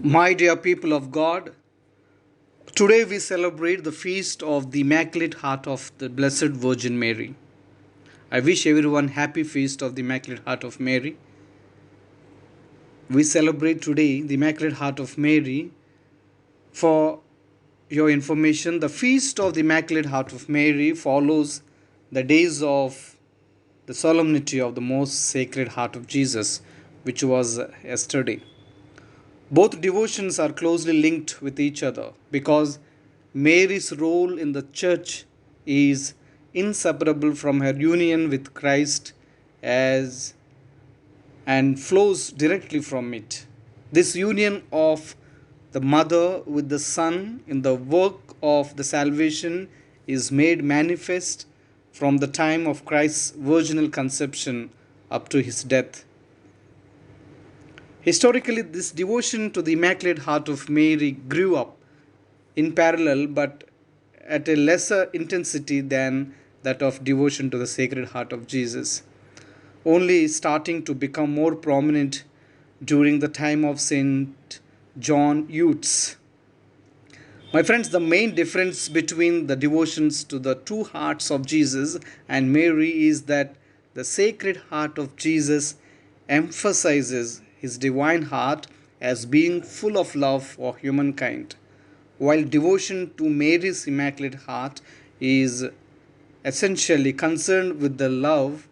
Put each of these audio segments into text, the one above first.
My dear people of God, today we celebrate the feast of the Immaculate Heart of the Blessed Virgin Mary. I wish everyone happy feast of the Immaculate Heart of Mary. We celebrate today the Immaculate Heart of Mary. For your information, the feast of the Immaculate Heart of Mary follows the days of the solemnity of the most sacred heart of Jesus, which was yesterday. Both devotions are closely linked with each other because Mary's role in the church is inseparable from her union with Christ as and flows directly from it. This union of the mother with the son in the work of the salvation is made manifest from the time of Christ's virginal conception up to his death. Historically, this devotion to the Immaculate Heart of Mary grew up in parallel but at a lesser intensity than that of devotion to the Sacred Heart of Jesus, only starting to become more prominent during the time of Saint John Eudes. My friends, the main difference between the devotions to the two hearts of Jesus and Mary is that the Sacred Heart of Jesus emphasizes his divine heart as being full of love for humankind, while devotion to Mary's Immaculate Heart is essentially concerned with the love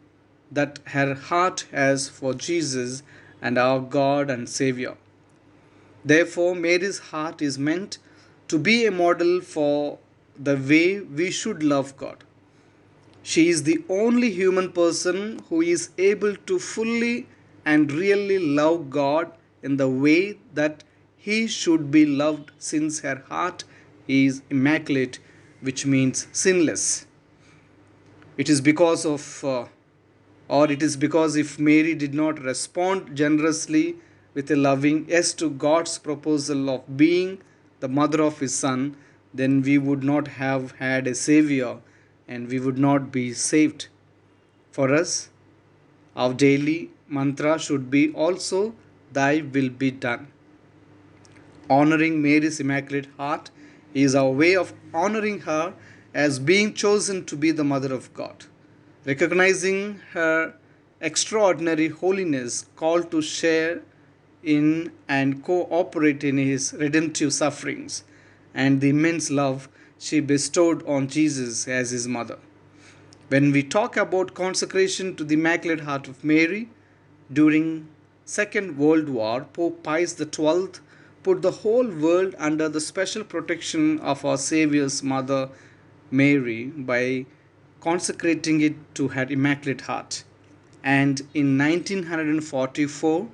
that her heart has for Jesus and our God and Savior. Therefore, Mary's heart is meant to be a model for the way we should love God. She is the only human person who is able to fully and really love God in the way that He should be loved, since her heart is immaculate, which means sinless. It is because of, or it is because if Mary did not respond generously with a loving yes to God's proposal of being the mother of His Son, then we would not have had a Savior and we would not be saved. For us, our daily mantra should be also, Thy will be done. Honoring Mary's Immaculate Heart is our way of honoring her as being chosen to be the Mother of God, recognizing her extraordinary holiness, called to share in and cooperate in his redemptive sufferings, and the immense love she bestowed on Jesus as his mother. When we talk about consecration to the Immaculate Heart of Mary, during Second World War, Pope Pius XII put the whole world under the special protection of our Saviour's mother Mary by consecrating it to her Immaculate Heart. And in 1944,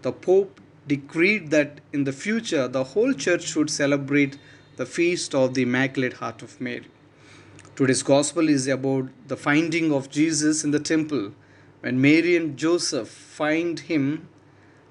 the Pope decreed that in the future the whole church should celebrate the feast of the Immaculate Heart of Mary. Today's gospel is about the finding of Jesus in the temple. When Mary and Joseph find him,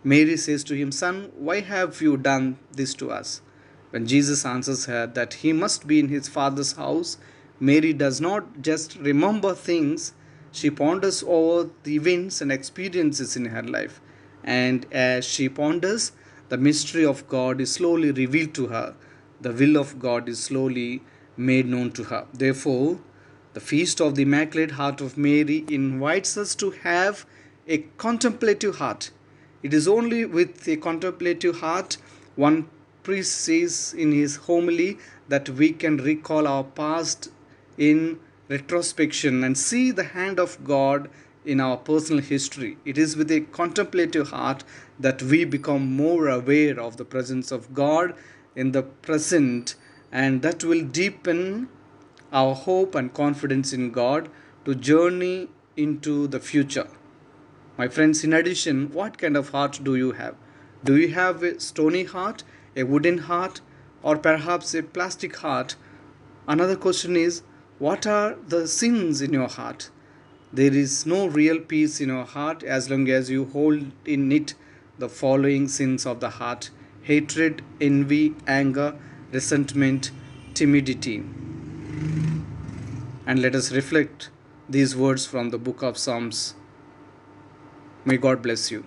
Mary says to him, Son, why have you done this to us? When Jesus answers her that he must be in his father's house, Mary does not just remember things, she ponders over the events and experiences in her life. And as she ponders, the mystery of God is slowly revealed to her. The will of God is slowly made known to her. Therefore, the feast of the Immaculate Heart of Mary invites us to have a contemplative heart. It is only with a contemplative heart, one priest says in his homily, that we can recall our past in retrospection and see the hand of God in our personal history. It is with a contemplative heart that we become more aware of the presence of God in the present, and that will deepen our hope and confidence in God to journey into the future. My friends, in addition, what kind of heart do you have? Do you have a stony heart, a wooden heart, or perhaps a plastic heart? Another question is, what are the sins in your heart? There is no real peace in your heart as long as you hold in it the following sins of the heart: hatred, envy, anger, resentment, timidity. And let us reflect these words from the book of Psalms. May God bless you.